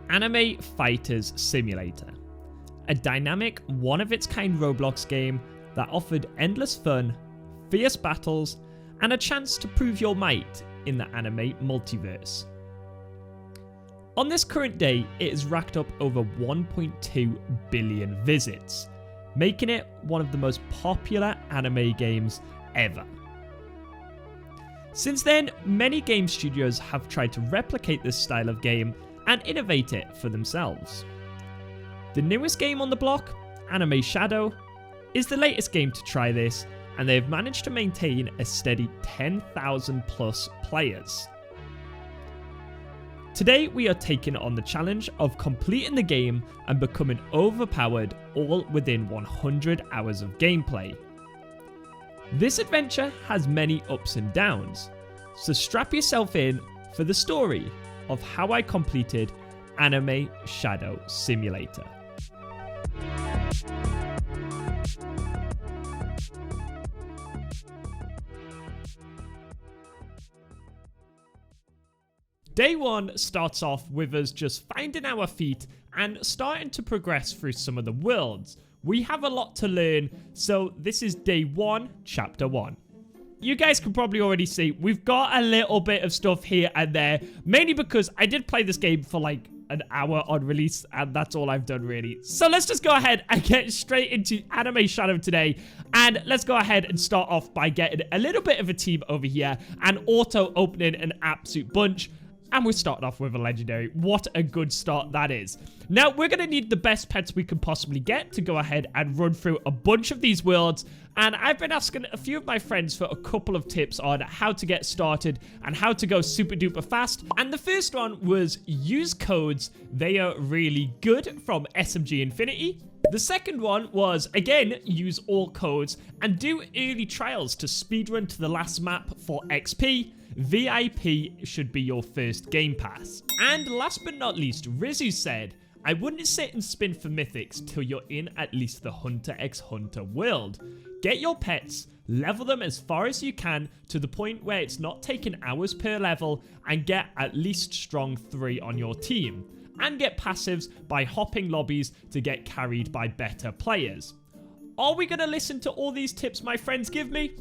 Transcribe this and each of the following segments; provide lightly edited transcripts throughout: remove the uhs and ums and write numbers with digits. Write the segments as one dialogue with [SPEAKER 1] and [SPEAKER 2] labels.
[SPEAKER 1] Anime Fighters Simulator, a dynamic, one-of-its-kind Roblox game that offered endless fun, fierce battles, and a chance to prove your might in the anime multiverse. On this current day, it has racked up over 1.2 billion visits, making it one of the most popular anime games ever. Since then, many game studios have tried to replicate this style of game and innovate it for themselves. The newest game on the block, Anime Shadow, is the latest game to try this, and they have managed to maintain a steady 10,000 plus players. Today we are taking on the challenge of completing the game and becoming overpowered all within 100 hours of gameplay. This adventure has many ups and downs, so strap yourself in for the story of how I completed Anime Shadow Simulator. Day 1 starts off with us just finding our feet and starting to progress through some of the worlds. We have a lot to learn, so this is Day 1, Chapter 1. You guys can probably already see we've got a little bit of stuff here and there, mainly because I did play this game for like an hour on release, and that's all I've done really. So let's just go ahead and get straight into Anime Shadow today, and let's go ahead and start off by getting a little bit of a team over here and auto-opening an absolute bunch. And we're starting off with a legendary. What a good start that is. Now, we're going to need the best pets we can possibly get to go ahead and run through a bunch of these worlds. And I've been asking a few of my friends for a couple of tips on how to get started and how to go super duper fast. And the first one was use codes. They are really good, from SMG Infinity. The second one was, again, use all codes and do early trials to speedrun to the last map for XP. VIP should be your first game pass. And last but not least, Rizu said, I wouldn't sit and spin for mythics till you're in at least the Hunter x Hunter world. Get your pets, level them as far as you can to the point where it's not taking hours per level, and get at least strong 3 on your team. And get passives by hopping lobbies to get carried by better players. Are we going to listen to all these tips my friends give me?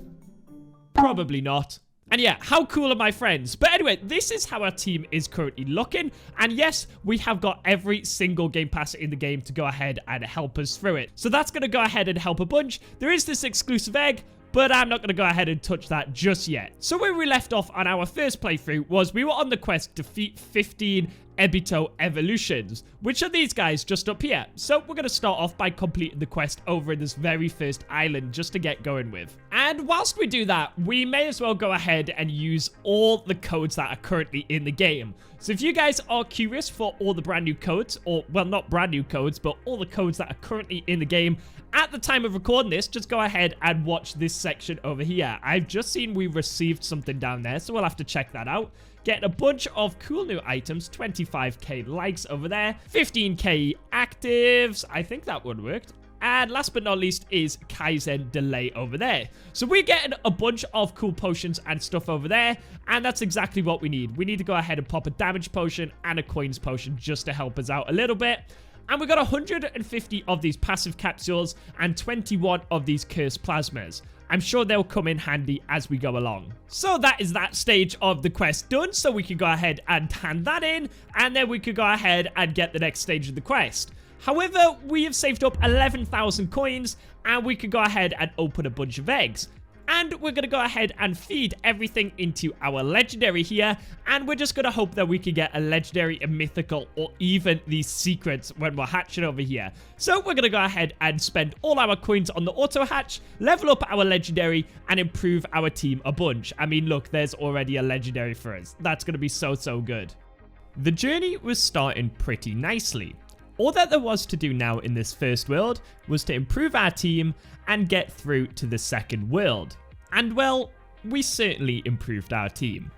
[SPEAKER 1] Probably not. And yeah, how cool are my friends? But anyway, this is how our team is currently looking. And yes, we have got every single game pass in the game to go ahead and help us through it. So that's going to go ahead and help a bunch. There is this exclusive egg, but I'm not going to go ahead and touch that just yet. So where we left off on our first playthrough was we were on the quest to defeat 15 Ebito evolutions, which are these guys just up here. So we're going to start off by completing the quest over in this very first island just to get going with. And whilst we do that, we may as well go ahead and use all the codes that are currently in the game. So if you guys are curious for all the brand new codes, or well, not brand new codes, but all the codes that are currently in the game at the time of recording this, just go ahead and watch this section over here. I've just seen we received something down there, so we'll have to check that out. Getting a bunch of cool new items, 25k likes over there, 15k actives, I think that one worked. And last but not least is Kaizen delay over there. So we're getting a bunch of cool potions and stuff over there, and that's exactly what we need. We need to go ahead and pop a damage potion and a coins potion just to help us out a little bit. And we got 150 of these passive capsules and 21 of these cursed plasmas. I'm sure they'll come in handy as we go along. So that is that stage of the quest done. So we can go ahead and hand that in, and then we could go ahead and get the next stage of the quest. However, we have saved up 11,000 coins, and we could go ahead and open a bunch of eggs. And we're going to go ahead and feed everything into our legendary here. And we're just going to hope that we can get a legendary, a mythical, or even these secrets when we're hatching over here. So we're going to go ahead and spend all our coins on the auto hatch, level up our legendary, and improve our team a bunch. I mean, look, there's already a legendary for us. That's going to be so good. The journey was starting pretty nicely. All that there was to do now in this first world was to improve our team and get through to the second world. And well, we certainly improved our team.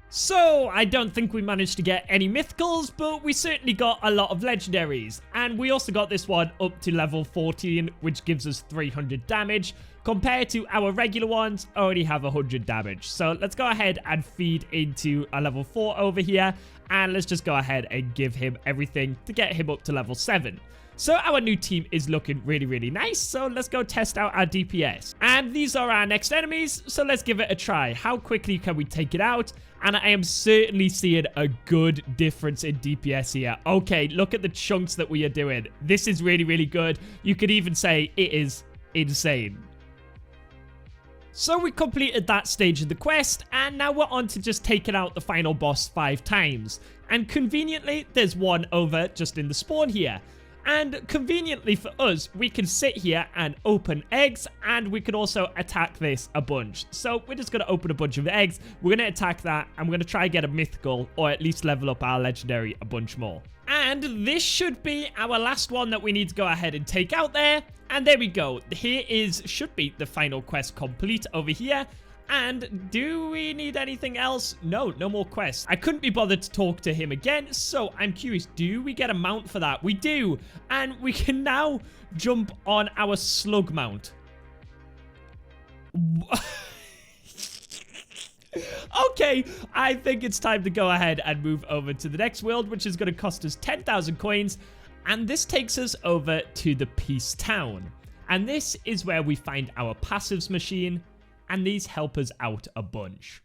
[SPEAKER 1] So, I don't think we managed to get any mythicals, but we certainly got a lot of legendaries. And we also got this one up to level 14, which gives us 300 damage, compared to our regular ones only have 100 damage. So let's go ahead and feed into a level 4 over here, and let's just go ahead and give him everything to get him up to level 7. So our new team is looking really, really nice. So let's go test out our DPS. And these are our next enemies. So let's give it a try. How quickly can we take it out? And I am certainly seeing a good difference in DPS here. Okay, look at the chunks that we are doing. This is really, really good. You could even say it is insane. So we completed that stage of the quest, and now we're on to just taking out the final boss 5 times. And conveniently, there's one over just in the spawn here. And conveniently for us, we can sit here and open eggs, and we can also attack this a bunch. So we're just going to open a bunch of eggs, we're going to attack that, and we're going to try and get a mythical, or at least level up our legendary a bunch more. And this should be our last one that we need to go ahead and take out there. And there we go. Should be the final quest complete over here. And do we need anything else? No, no more quests. I couldn't be bothered to talk to him again, so I'm curious, do we get a mount for that? We do, and we can now jump on our slug mount. Okay, I think it's time to go ahead and move over to the next world, which is going to cost us 10,000 coins, and this takes us over to the Peace Town. And this is where we find our passives machine, and these help us out a bunch.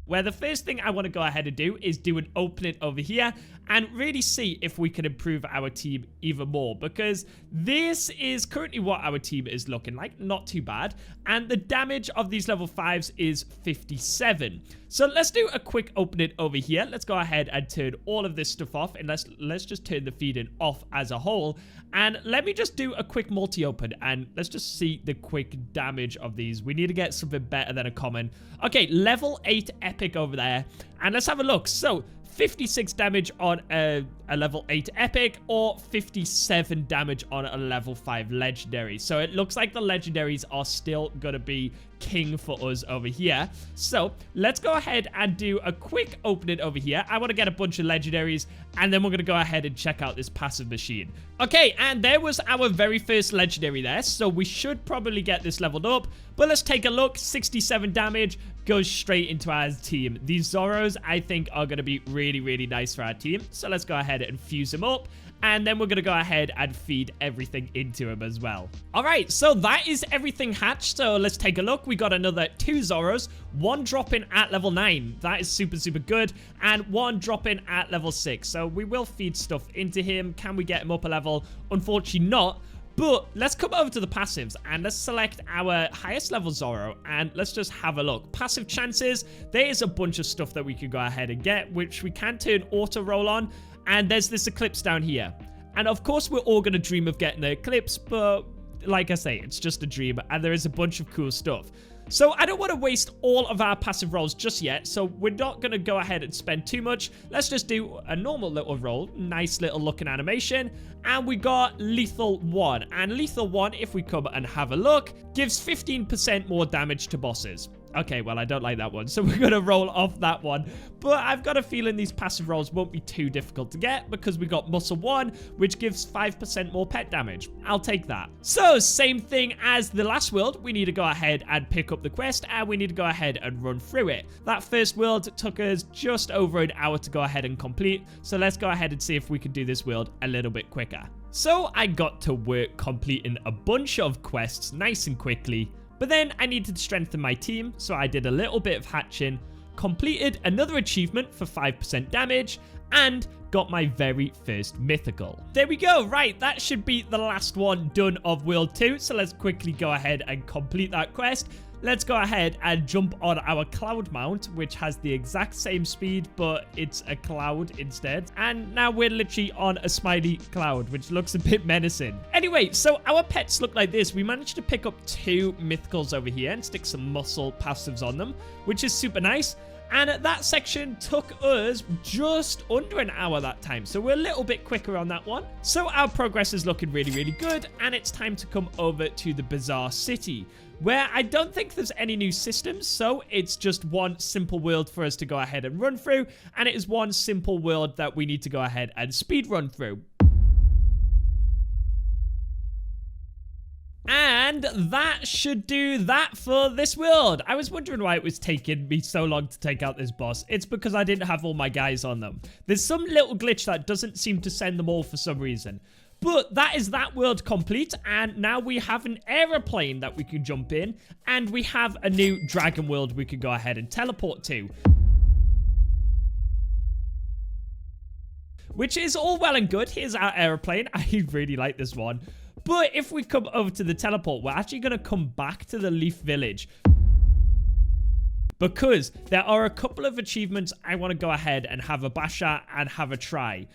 [SPEAKER 1] Where the first thing I want to go ahead and do is do an opening over here and really see if we can improve our team even more, because this is currently what our team is looking like. Not too bad, and the damage of these level 5s is 57. So let's do a quick opening over here. Let's go ahead and turn all of this stuff off, and let's just turn the feeding off as a whole. And let me just do a quick multi-open, and let's just see the quick damage of these. We need to get something better than a common. Okay, level 8 epic over there, and let's have a look. So 56 damage on a level 8 epic, or 57 damage on a level 5 legendary. So it looks like the legendaries are still gonna be king for us over here. So let's go ahead and do a quick opening over here. I want to get a bunch of legendaries, and then we're gonna go ahead and check out this passive machine. Okay, and there was our very first legendary there, so we should probably get this leveled up. But let's take a look. 67 damage goes straight into our team. These Zoros, I think, are going to be really, really nice for our team. So let's go ahead and fuse them up, and then we're going to go ahead and feed everything into him as well. All right, so that is everything hatched. So let's take a look. We got another 2 Zoros, one dropping at level 9. That is super, super good. And one dropping at level 6. So we will feed stuff into him. Can we get him up a level? Unfortunately not. But let's come over to the passives, and let's select our highest level Zoro, and let's just have a look. Passive chances, there is a bunch of stuff that we could go ahead and get, which we can turn auto roll on, and there's this eclipse down here. And of course, we're all going to dream of getting the eclipse, but like I say, it's just a dream, and there is a bunch of cool stuff. So I don't want to waste all of our passive rolls just yet, so we're not going to go ahead and spend too much. Let's just do a normal little roll, nice little looking animation, and we got Lethal 1. And Lethal 1, if we come and have a look, gives 15% more damage to bosses. Okay, well, I don't like that one, so we're going to roll off that one. But I've got a feeling these passive rolls won't be too difficult to get, because we got Muscle 1, which gives 5% more pet damage. I'll take that. So, same thing as the last world. We need to go ahead and pick up the quest, and we need to go ahead and run through it. That first world took us just over an hour to go ahead and complete, so let's go ahead and see if we can do this world a little bit quicker. So, I got to work completing a bunch of quests nice and quickly. But then I needed to strengthen my team, so I did a little bit of hatching, completed another achievement for 5% damage, and got my very first mythical. There we go. Right, that should be the last one done of World 2, so let's quickly go ahead and complete that quest. Let's go ahead and jump on our cloud mount, which has the exact same speed, but it's a cloud instead. And now we're literally on a smiley cloud, which looks a bit menacing. Anyway, so our pets look like this. We managed to pick up 2 mythicals over here and stick some muscle passives on them, which is super nice. And that section took us just under an hour that time, so we're a little bit quicker on that one. So our progress is looking really, really good, and it's time to come over to the Bazaar City, where I don't think there's any new systems, so it's just one simple world for us to go ahead and run through, and it is one simple world that we need to go ahead and speed run through. And that should do that for this world. I was wondering why it was taking me so long to take out this boss. It's because I didn't have all my guys on them. There's some little glitch that doesn't seem to send them all for some reason. But that is that world complete, and now we have an aeroplane that we can jump in, and we have a new dragon world we could go ahead and teleport to. Which is all well and good. Here's our aeroplane. I really like this one. But if we come over to the teleport, we're actually going to come back to the Leaf Village. Because there are a couple of achievements I want to go ahead and have a bash at and have a try.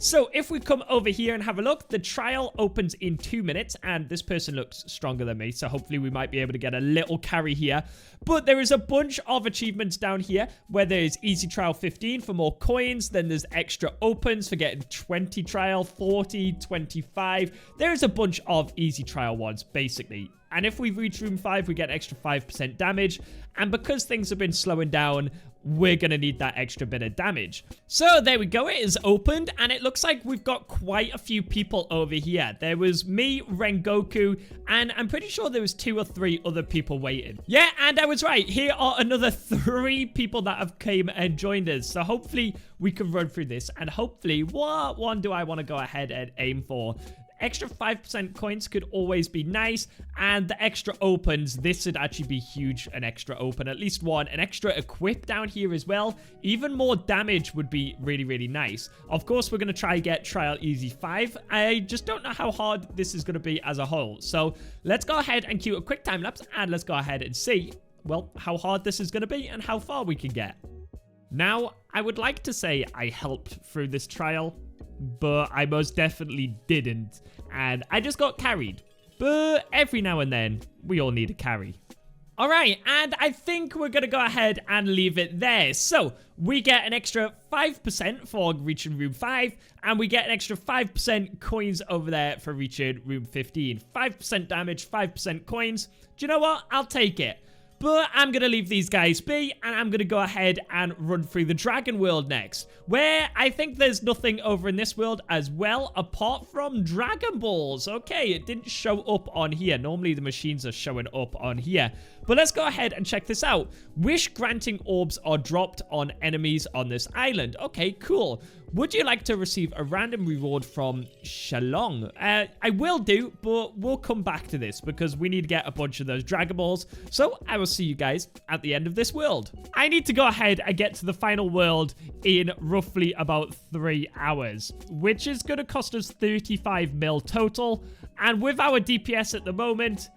[SPEAKER 1] So if we come over here and have a look, the trial opens in 2 minutes, and this person looks stronger than me, so hopefully we might be able to get a little carry here. But there is a bunch of achievements down here where there's easy trial 15 for more coins, then there's extra opens for getting 20 trial, 40, 25. There's a bunch of easy trial ones, basically. And if we reach room 5, we get extra 5% damage. And because things have been slowing down, we're going to need that extra bit of damage. So there we go. It is opened, and it looks like we've got quite a few people over here. There was me, Rengoku, and I'm pretty sure there was 2 or 3 other people waiting. Yeah, and I was right. Here are another 3 people that have came and joined us. So hopefully we can run through this, and hopefully what one do I want to go ahead and aim for? Extra 5% coins could always be nice, and the extra opens, this would actually be huge, an extra open, at least one. An extra equip down here as well. Even more damage would be really, really nice. Of course, we're going to try get trial easy 5. I just don't know how hard this is going to be as a whole. So let's go ahead and cue a quick time lapse, and let's go ahead and see, well, how hard this is going to be and how far we can get. Now, I would like to say I helped through this trial, but I most definitely didn't, and I just got carried. But every now and then, we all need a carry. Alright, and I think we're gonna go ahead and leave it there. So, we get an extra 5% for reaching room 5, and we get an extra 5% coins over there for reaching room 15. 5% damage, 5% coins. Do you know what? I'll take it. But I'm going to leave these guys be, and I'm going to go ahead and run through the Dragon World next, where I think there's nothing over in this world as well, apart from Dragon Balls. Okay, it didn't show up on here. Normally, the machines are showing up on here. But let's go ahead and check this out. Wish-granting orbs are dropped on enemies on this island. Okay, cool. Would you like to receive a random reward from Shalong? I will do, but we'll come back to this because we need to get a bunch of those Dragon Balls. So I will see you guys at the end of this world. I need to go ahead and get to the final world in roughly about 3 hours, which is going to cost us 35 mil total. And with our DPS at the moment,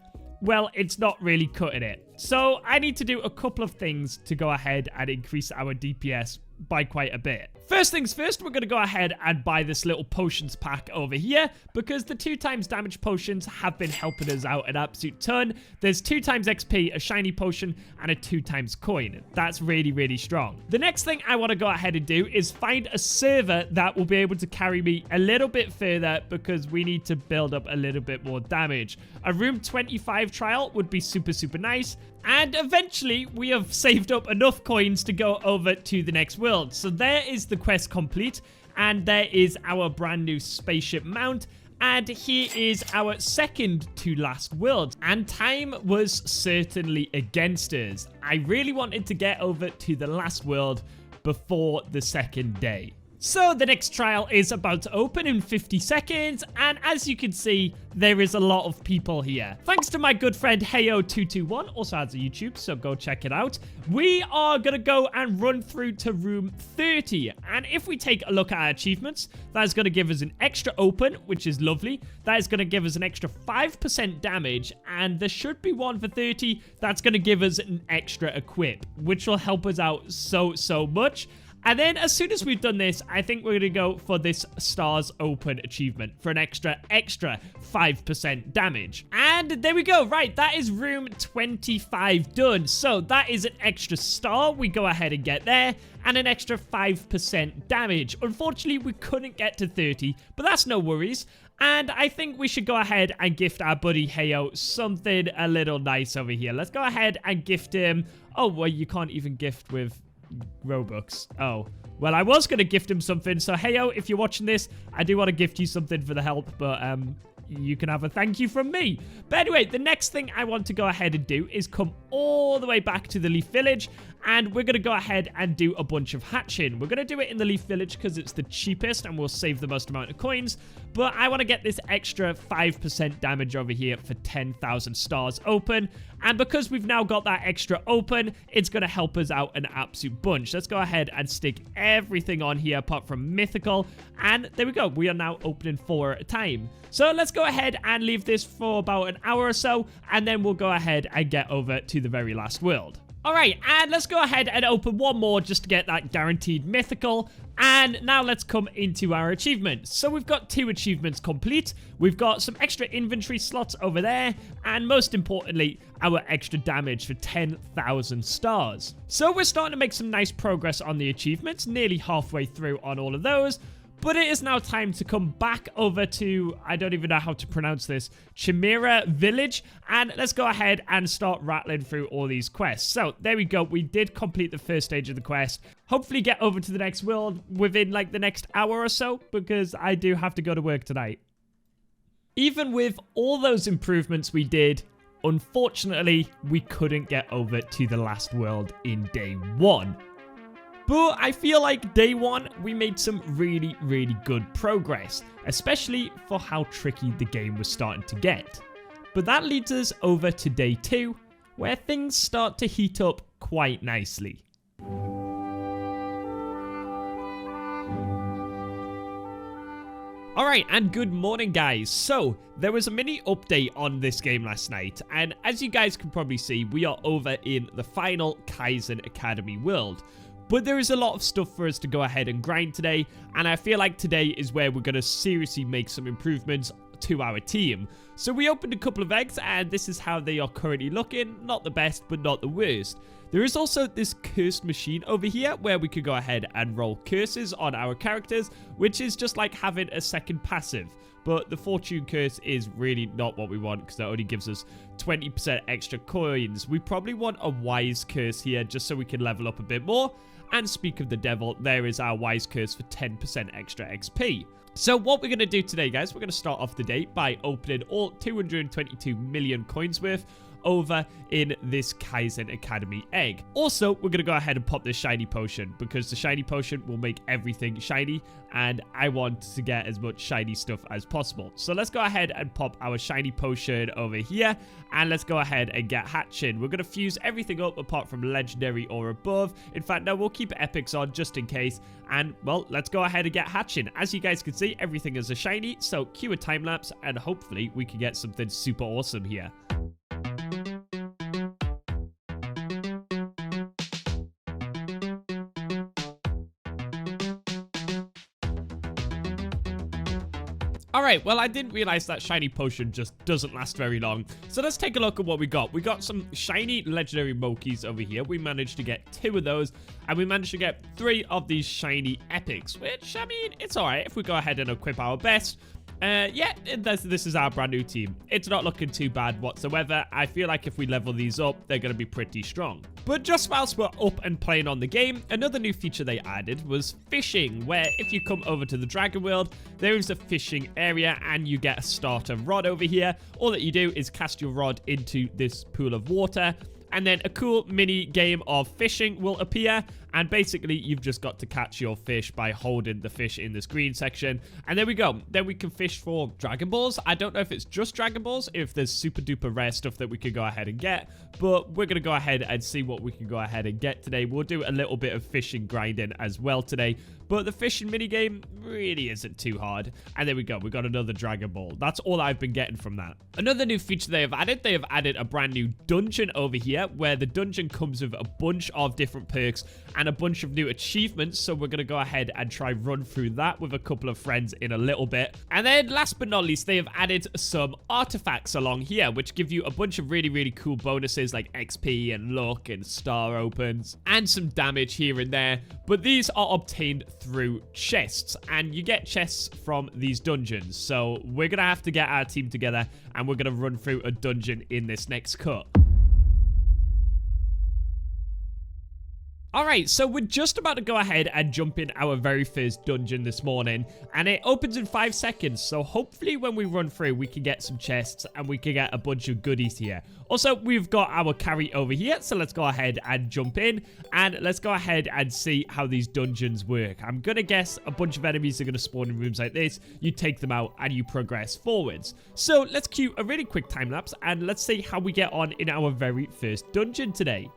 [SPEAKER 1] well, it's not really cutting it. So I need to do a couple of things to go ahead and increase our DPS by quite a bit. First things first, we're going to go ahead and buy this little potions pack over here because the 2x damage potions have been helping us out an absolute ton. There's 2x XP, a shiny potion, and a 2x coin. That's really, really strong. The next thing I want to go ahead and do is find a server that will be able to carry me a little bit further because we need to build up a little bit more damage. A room 25 trial would be super, super nice. And eventually, we have saved up enough coins to go over to the next world. So there is the quest complete. And there is our brand new spaceship mount. And here is our second to last world. And time was certainly against us. I really wanted to get over to the last world before the second day. So the next trial is about to open in 50 seconds, and as you can see, there is a lot of people here. Thanks to my good friend Heyo221, also has a YouTube, so go check it out. We are gonna go and run through to room 30, and if we take a look at our achievements, that is gonna give us an extra open, which is lovely. That is gonna give us an extra 5% damage, and there should be one for 30 that's gonna give us an extra equip, which will help us out so much. And then as soon as we've done this, I think we're going to go for this Stars Open achievement for an extra 5% damage. And there we go. Right, that is room 25 done. So that is an extra star. We go ahead and get there. And an extra 5% damage. Unfortunately, we couldn't get to 30, but that's no worries. And I think we should go ahead and gift our buddy Heyo something a little nice over here. Let's go ahead and gift him. Oh, well, you can't even gift with Robux. Oh, well, I was going to gift him something. So, Heyo, if you're watching this, I do want to gift you something for the help. But you can have a thank you from me. But anyway, the next thing I want to go ahead and do is come all the way back to the Leaf Village, and we're going to go ahead and do a bunch of hatching. We're going to do it in the Leaf Village because it's the cheapest and we'll save the most amount of coins. But I want to get this extra 5% damage over here for 10,000 stars open. And because we've now got that extra open, it's going to help us out an absolute bunch. Let's go ahead and stick everything on here apart from mythical. And there we go. We are now opening 4 at a time. So let's go ahead and leave this for about an hour or so. And then we'll go ahead and get over to the very last world. Alright, and let's go ahead and open one more just to get that guaranteed mythical. And now let's come into our achievements. So we've got 2 achievements complete. We've got some extra inventory slots over there. And most importantly, our extra damage for 10,000 stars. So we're starting to make some nice progress on the achievements. Nearly halfway through on all of those. But it is now time to come back over to, I don't even know how to pronounce this, Chimera Village. And let's go ahead and start rattling through all these quests. So there we go. We did complete the first stage of the quest. Hopefully get over to the next world within like the next hour or so, because I do have to go to work tonight. Even with all those improvements we did, unfortunately, we couldn't get over to the last world in day 1. But I feel like day 1, we made some really, really good progress, especially for how tricky the game was starting to get. But that leads us over to day 2, where things start to heat up quite nicely. Alright, and good morning guys. So, there was a mini update on this game last night, and as you guys can probably see, we are over in the final Kaizen Academy world. But there is a lot of stuff for us to go ahead and grind today, and I feel like today is where we're going to seriously make some improvements to our team. So we opened a couple of eggs, and this is how they are currently looking. Not the best, but not the worst. There is also this cursed machine over here where we could go ahead and roll curses on our characters, which is just like having a second passive. But the fortune curse is really not what we want because that only gives us 20% extra coins. We probably want a wise curse here just so we can level up a bit more. And speak of the devil, there is our wise curse for 10% extra XP. So what we're going to do today, guys, we're going to start off the day by opening all 222 million coins worth over in this Kaizen Academy egg. Also, we're going to go ahead and pop this shiny potion because the shiny potion will make everything shiny and I want to get as much shiny stuff as possible. So let's go ahead and pop our shiny potion over here and let's go ahead and get hatching. We're going to fuse everything up apart from legendary or above. In fact, no, we'll keep epics on just in case. And well, let's go ahead and get hatching. As you guys can see, everything is a shiny. So cue a time lapse and hopefully we can get something super awesome here. Alright, well, I didn't realize that shiny potion just doesn't last very long. So let's take a look at what we got. We got some shiny legendary Mokis over here. We managed to get 2 of those. And we managed to get 3 of these shiny epics. Which, I mean, it's alright if we go ahead and equip our best. Yeah, this is our brand new team. It's not looking too bad whatsoever. I feel like if we level these up, they're going to be pretty strong. But just whilst we're up and playing on the game, another new feature they added was fishing, where if you come over to the Dragon World, there is a fishing area and you get a starter rod over here. All that you do is cast your rod into this pool of water, and then a cool mini game of fishing will appear. And basically, you've just got to catch your fish by holding the fish in this green section. And there we go. Then we can fish for Dragon Balls. I don't know if it's just Dragon Balls, if there's super duper rare stuff that we could go ahead and get. But we're going to go ahead and see what we can go ahead and get today. We'll do a little bit of fishing grinding as well today. But the fishing minigame really isn't too hard. And there we go. We got another Dragon Ball. That's all I've been getting from that. Another new feature they have added a brand new dungeon over here, where the dungeon comes with a bunch of different perks and a bunch of new achievements. So we're going to go ahead and try run through that with a couple of friends in a little bit. And then last but not least, they have added some artifacts along here, which give you a bunch of really, really cool bonuses like XP and luck and star opens and some damage here and there. But these are obtained through chests, and you get chests from these dungeons. So we're going to have to get our team together and we're going to run through a dungeon in this next cut. Alright, so we're just about to go ahead and jump in our very first dungeon this morning, and it opens in 5 seconds, so hopefully when we run through we can get some chests and we can get a bunch of goodies here. Also, we've got our carry over here, so let's go ahead and jump in, and let's go ahead and see how these dungeons work. I'm gonna guess a bunch of enemies are gonna spawn in rooms like this, you take them out, and you progress forwards. So let's cue a really quick time lapse, and let's see how we get on in our very first dungeon today.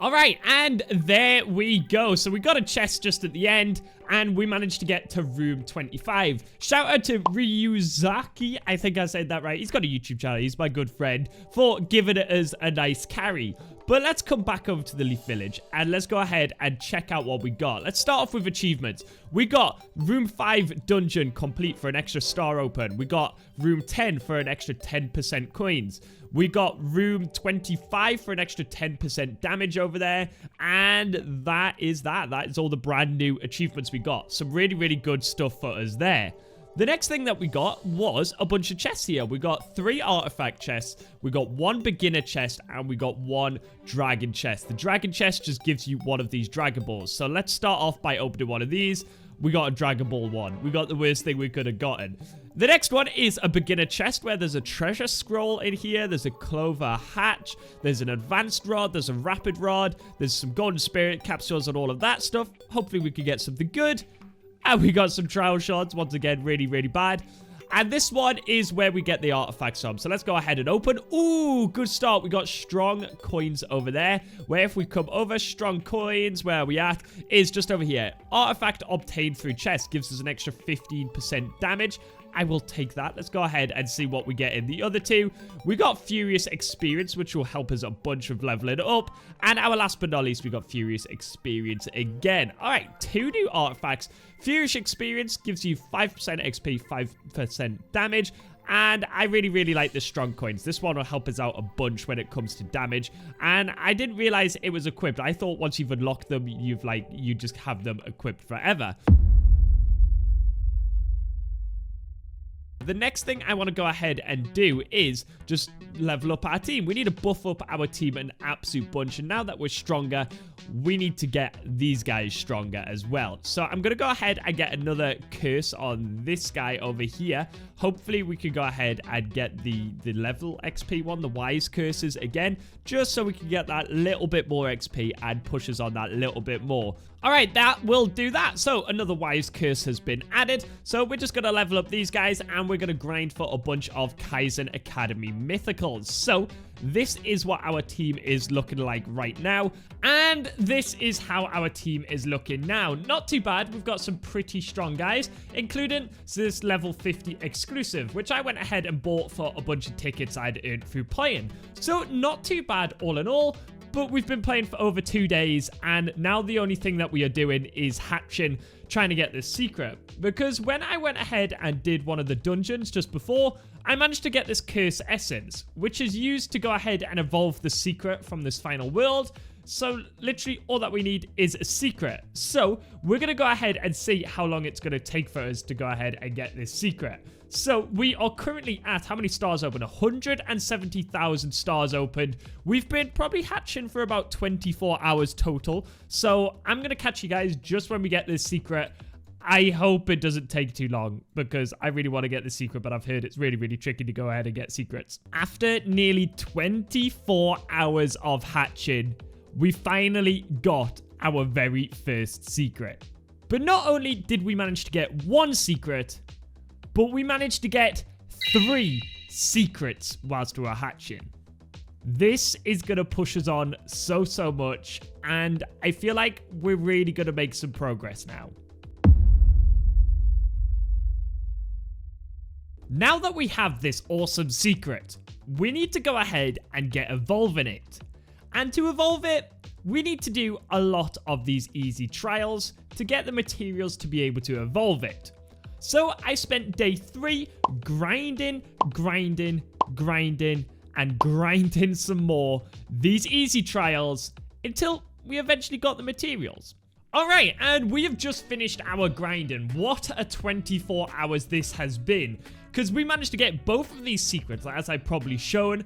[SPEAKER 1] Alright, and there we go. So we got a chest just at the end, and we managed to get to room 25. Shout out to Ryuzaki, I think I said that right. He's got a YouTube channel, he's my good friend, for giving us a nice carry. But let's come back over to the Leaf Village, and let's go ahead and check out what we got. Let's start off with achievements. We got room 5 dungeon complete for an extra star open. We got room 10 for an extra 10% coins. We got room 25 for an extra 10% damage over there. And that is that. That is all the brand new achievements we got. Some really, really good stuff for us there. The next thing that we got was a bunch of chests here. We got 3 artifact chests, we got 1 beginner chest, and we got 1 dragon chest. The dragon chest just gives you one of these Dragon Balls. So let's start off by opening one of these. We got a Dragon Ball 1. We got the worst thing we could have gotten. The next one is a beginner chest where there's a treasure scroll in here. There's a clover hatch. There's an advanced rod. There's a rapid rod. There's some golden spirit capsules and all of that stuff. Hopefully we can get something good. And we got some trial shots. Once again, really, really bad. And this one is where we get the artifacts from. So let's go ahead and open. Ooh, good start. We got strong coins over there. Where if we come over, strong coins, where are we at? Is just over here. Artifact obtained through chest gives us an extra 15% damage. I will take that. Let's go ahead and see what we get in the other 2. We got Furious Experience, which will help us a bunch of leveling up. And our last but not least, we got Furious Experience again. All right, 2 new artifacts. Furious Experience gives you 5% XP, 5% damage. And I really, really like the strong coins. This one will help us out a bunch when it comes to damage. And I didn't realize it was equipped. I thought once you've unlocked them, you just have them equipped forever. The next thing I want to go ahead and do is just level up our team. We need to buff up our team an absolute bunch. And now that we're stronger, we need to get these guys stronger as well. So I'm going to go ahead and get another curse on this guy over here. Hopefully we can go ahead and get the level XP one, the wise curses again, just so we can get that little bit more XP and push us on that little bit more. All right, that will do that. So another wise curse has been added. So we're just going to level up these guys and we're going to grind for a bunch of Kaizen Academy mythicals. So this is what our team is looking like right now. And this is how our team is looking now. Not too bad. We've got some pretty strong guys, including this level 50 exclusive, which I went ahead and bought for a bunch of tickets I'd earned through playing. So not too bad all in all. But we've been playing for over 2 days, and now the only thing that we are doing is hatching, trying to get this secret. Because when I went ahead and did one of the dungeons just before, I managed to get this curse essence, which is used to go ahead and evolve the secret from this final world. So literally all that we need is a secret. So we're going to go ahead and see how long it's going to take for us to go ahead and get this secret. So we are currently at, how many stars open? 170,000 stars opened. We've been probably hatching for about 24 hours total. So I'm going to catch you guys just when we get this secret. I hope it doesn't take too long because I really want to get the secret, but I've heard it's really, really tricky to go ahead and get secrets. After nearly 24 hours of hatching, we finally got our very first secret. But not only did we manage to get 1 secret, but we managed to get 3 secrets whilst we were hatching. This is going to push us on so much, and I feel like we're really going to make some progress now. Now that we have this awesome secret, we need to go ahead and get evolving it. And to evolve it, we need to do a lot of these easy trials to get the materials to be able to evolve it. So I spent day 3 grinding, and grinding some more these easy trials until we eventually got the materials. Alright, and we have just finished our grinding. What a 24 hours this has been, because we managed to get both of these secrets, as I've probably shown,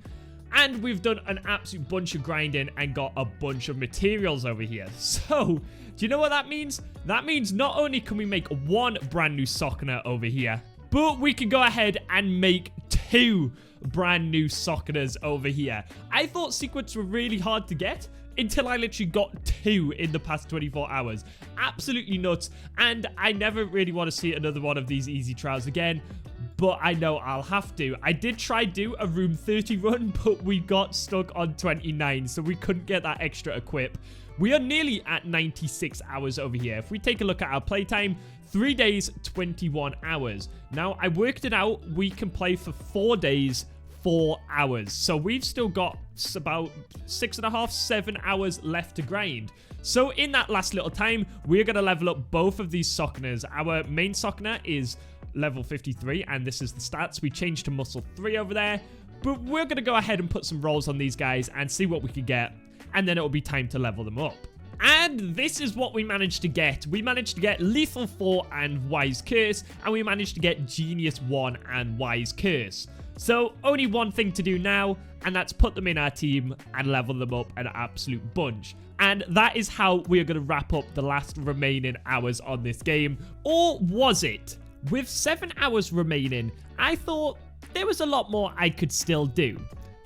[SPEAKER 1] and we've done an absolute bunch of grinding and got a bunch of materials over here. So, do you know what that means? That means not only can we make 1 brand new sockener over here, but we can go ahead and make 2 brand new sockeners over here. I thought secrets were really hard to get until I literally got 2 in the past 24 hours. Absolutely nuts, and I never really want to see another one of these easy trials again, but I know I'll have to. I did try do a room 30 run, but we got stuck on 29, so we couldn't get that extra equip. We are nearly at 96 hours over here. If we take a look at our playtime, 3 days, 21 hours. Now, I worked it out. We can play for 4 days, 4 hours. So we've still got about 6.5, 7 hours left to grind. So in that last little time, we're going to level up both of these sockeners. Our main sockener is level 53, and this is the stats. We changed to muscle 3 over there. But we're going to go ahead and put some rolls on these guys and see what we can get. And then it'll be time to level them up. And this is what we managed to get. We managed to get Lethal 4 and Wise Curse, and we managed to get Genius 1 and Wise Curse. So only one thing to do now, and that's put them in our team and level them up an absolute bunch. And that is how we're going to wrap up the last remaining hours on this game. Or was it? With 7 hours remaining, I thought there was a lot more I could still do.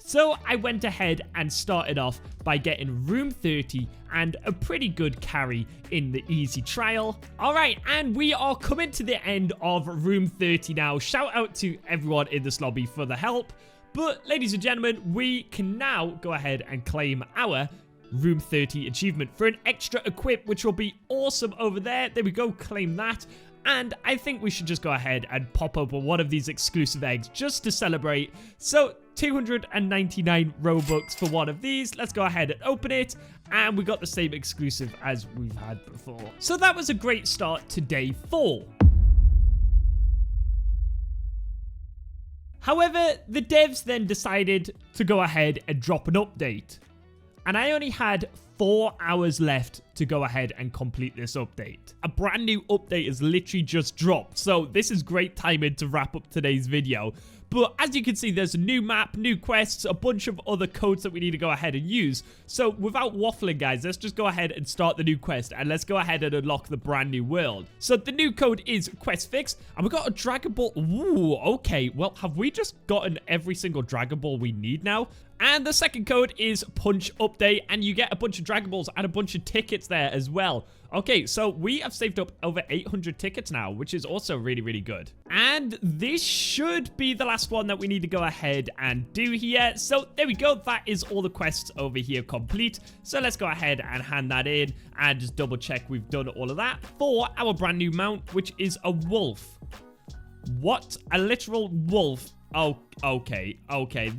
[SPEAKER 1] So I went ahead and started off by getting room 30 and a pretty good carry in the easy trial. Alright, and we are coming to the end of room 30 now. Shout out to everyone in this lobby for the help. But ladies and gentlemen, we can now go ahead and claim our room 30 achievement for an extra equip, which will be awesome over there. There we go, claim that. And I think we should just go ahead and pop open one of these exclusive eggs just to celebrate. So 299 Robux for one of these. Let's go ahead and open it. And we got the same exclusive as we've had before. So that was a great start to day 4. However, the devs then decided to go ahead and drop an update. And I only had 4 hours left to go ahead and complete this update. A brand new update has literally just dropped, so this is great timing to wrap up today's video. But as you can see, there's a new map, new quests, a bunch of other codes that we need to go ahead and use. So without waffling, guys, let's just go ahead and start the new quest, and let's go ahead and unlock the brand new world. So the new code is Quest Fix, and we got a Dragon Ball. Ooh, okay. Well, have we just gotten every single Dragon Ball we need now? And the second code is Punch Update, and you get a bunch of Dragon Balls and a bunch of tickets there as well. Okay, so we have saved up over 800 tickets now, which is also really, really good. And this should be the last one that we need to go ahead and do here. So there we go. That is all the quests over here complete. So let's go ahead and hand that in and just double check we've done all of that for our brand new mount, which is a wolf. What? A literal wolf? Oh, okay. Okay,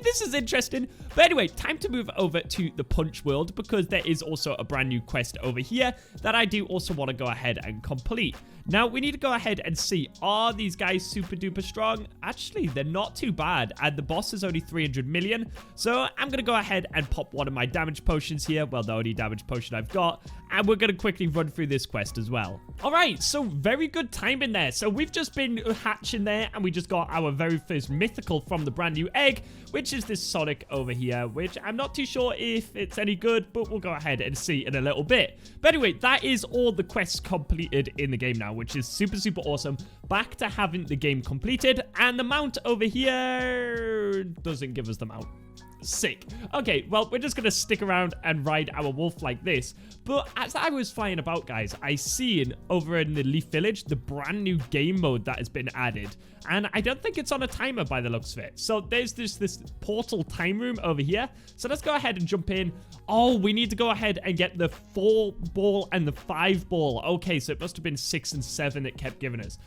[SPEAKER 1] this is interesting. But anyway, time to move over to the Punch world, because there is also a brand new quest over here that I do also want to go ahead and complete. Now, we need to go ahead and see, are these guys super duper strong? Actually, they're not too bad, and the boss is only 300 million. So I'm going to go ahead and pop one of my damage potions here. Well, the only damage potion I've got. And we're going to quickly run through this quest as well. All right, so very good timing there. So we've just been hatching there, and we just got our very first mythical from the brand new egg, which is this Sonic over here, which I'm not too sure if it's any good, but we'll go ahead and see in a little bit. But anyway, that is all the quests completed in the game now, which is super, super awesome. Back to having the game completed, and the mount over here doesn't give us the mount. Sick. Okay, well, we're just gonna stick around and ride our wolf like this. But as I was flying about, guys, I seen over in the Leaf Village the brand new game mode that has been added, and I don't think it's on a timer by the looks of it. So there's this portal time room over here. So let's go ahead and jump in. Oh, we need to go ahead and get the 4 ball and the 5 ball. Okay, so it must have been 6 and 7 it kept giving us.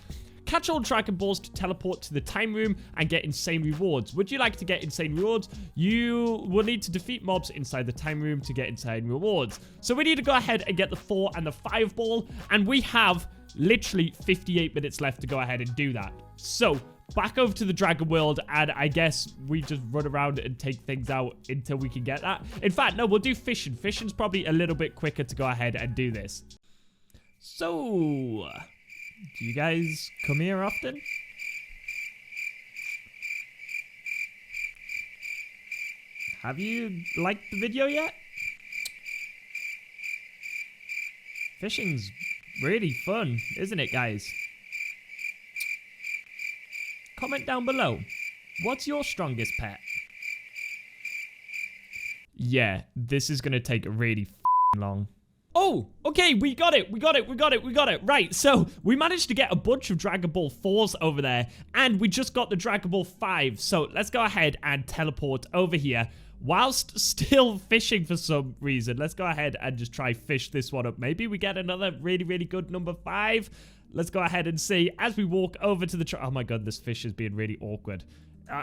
[SPEAKER 1] catch all Dragon Balls to teleport to the time room and get insane rewards. Would you like to get insane rewards? You will need to defeat mobs inside the time room to get insane rewards. So we need to go ahead and get the 4 and the 5 ball, and we have literally 58 minutes left to go ahead and do that. So back over to the Dragon World, and I guess we just run around and take things out until we can get that. In fact, no, we'll do fishing. Fishing's probably a little bit quicker to go ahead and do this. So, do you guys come here often? Have you liked the video yet? Fishing's really fun, isn't it, guys? Comment down below. What's your strongest pet? Yeah, this is going to take really long. Oh, okay, we got it. Right, so we managed to get a bunch of Dragon Ball 4s over there, and we just got the Dragon Ball 5. So let's go ahead and teleport over here. Whilst still fishing for some reason, let's go ahead and just try fish this one up. Maybe we get another really, really good number 5. Let's go ahead and see as we walk over to the... Oh my god, this fish is being really awkward.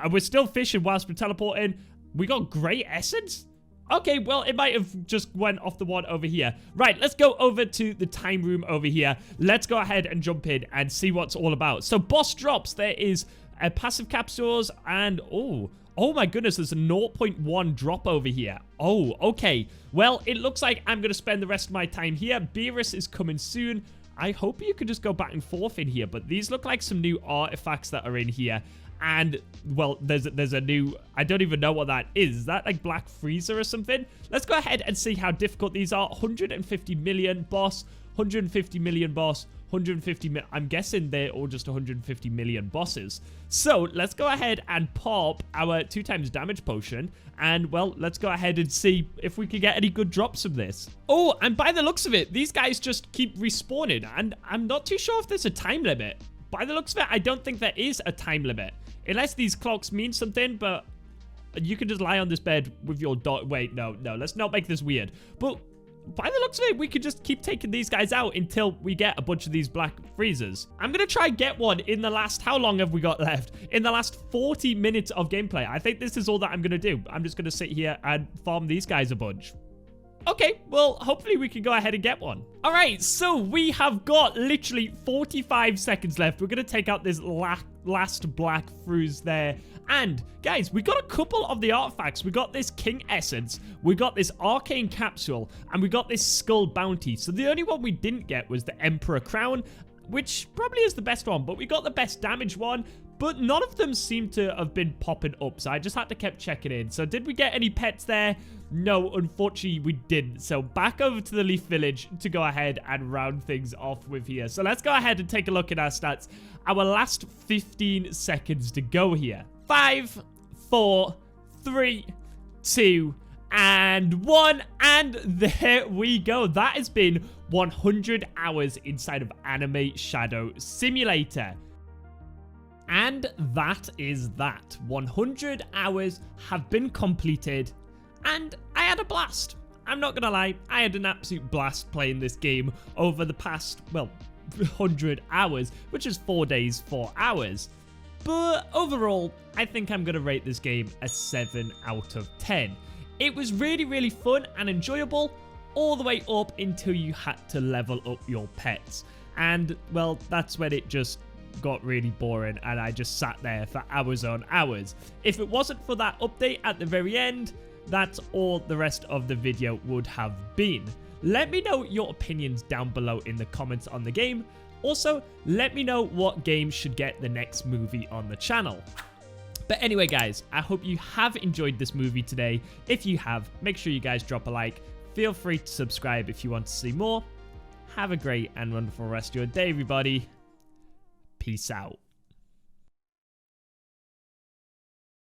[SPEAKER 1] We're still fishing whilst we're teleporting. We got great essence? Okay, well, it might have just went off the one over here. Right, let's go over to the time room over here. Let's go ahead and jump in and see what's all about. So, boss drops. There is passive capsules and... Oh my goodness, there's a 0.1 drop over here. Oh, okay. Well, it looks like I'm going to spend the rest of my time here. Beerus is coming soon. I hope you could just go back and forth in here, but these look like some new artifacts that are in here. And, well, there's a new... I don't even know what that is. Is that like Black Freezer or something? Let's go ahead and see how difficult these are. 150 million boss, 150 million boss, 150 million... I'm guessing they're all just 150 million bosses. So, let's go ahead and pop our 2x damage potion. And, well, let's go ahead and see if we can get any good drops from this. Oh, and by the looks of it, these guys just keep respawning. And I'm not too sure if there's a time limit. By the looks of it, I don't think there is a time limit. Unless these clocks mean something, but you can just lie on this bed with your dog. Wait, no, let's not make this weird. But by the looks of it, we could just keep taking these guys out until we get a bunch of these black freezers. I'm going to try get one in the last... How long have we got left? In the last 40 minutes of gameplay. I think this is all that I'm going to do. I'm just going to sit here and farm these guys a bunch. Okay, well, hopefully we can go ahead and get one. All right, so we have got literally 45 seconds left. We're going to take out this last black freeze there. And, guys, we got a couple of the artifacts. We got this King Essence, we got this Arcane Capsule, and we got this Skull Bounty. So the only one we didn't get was the Emperor Crown, which probably is the best one, but we got the best damage one. But none of them seem to have been popping up, so I just had to keep checking in. So did we get any pets there? No, unfortunately we didn't. So back over to the Leaf Village to go ahead and round things off with here. So let's go ahead and take a look at our stats. Our last 15 seconds to go here. 5, 4, 3, 2, and 1. And there we go. That has been 100 hours inside of Anime Shadow Simulator. And that is that. 100 hours have been completed, and I had a blast. I'm not gonna lie, I had an absolute blast playing this game over the past, well, 100 hours, which is 4 days, 4 hours. But overall, I think I'm gonna rate this game a 7 out of 10. It was really, really fun and enjoyable all the way up until you had to level up your pets. And, well, that's when it just got really boring and I just sat there for hours on hours. If it wasn't for that update at the very end, that's all the rest of the video would have been. Let me know your opinions down below in the comments on the game. Also, let me know what game should get the next movie on the channel. But anyway, guys, I hope you have enjoyed this movie today. If you have, make sure you guys drop a like. Feel free to subscribe if you want to see more. Have a great and wonderful rest of your day, everybody. Peace out.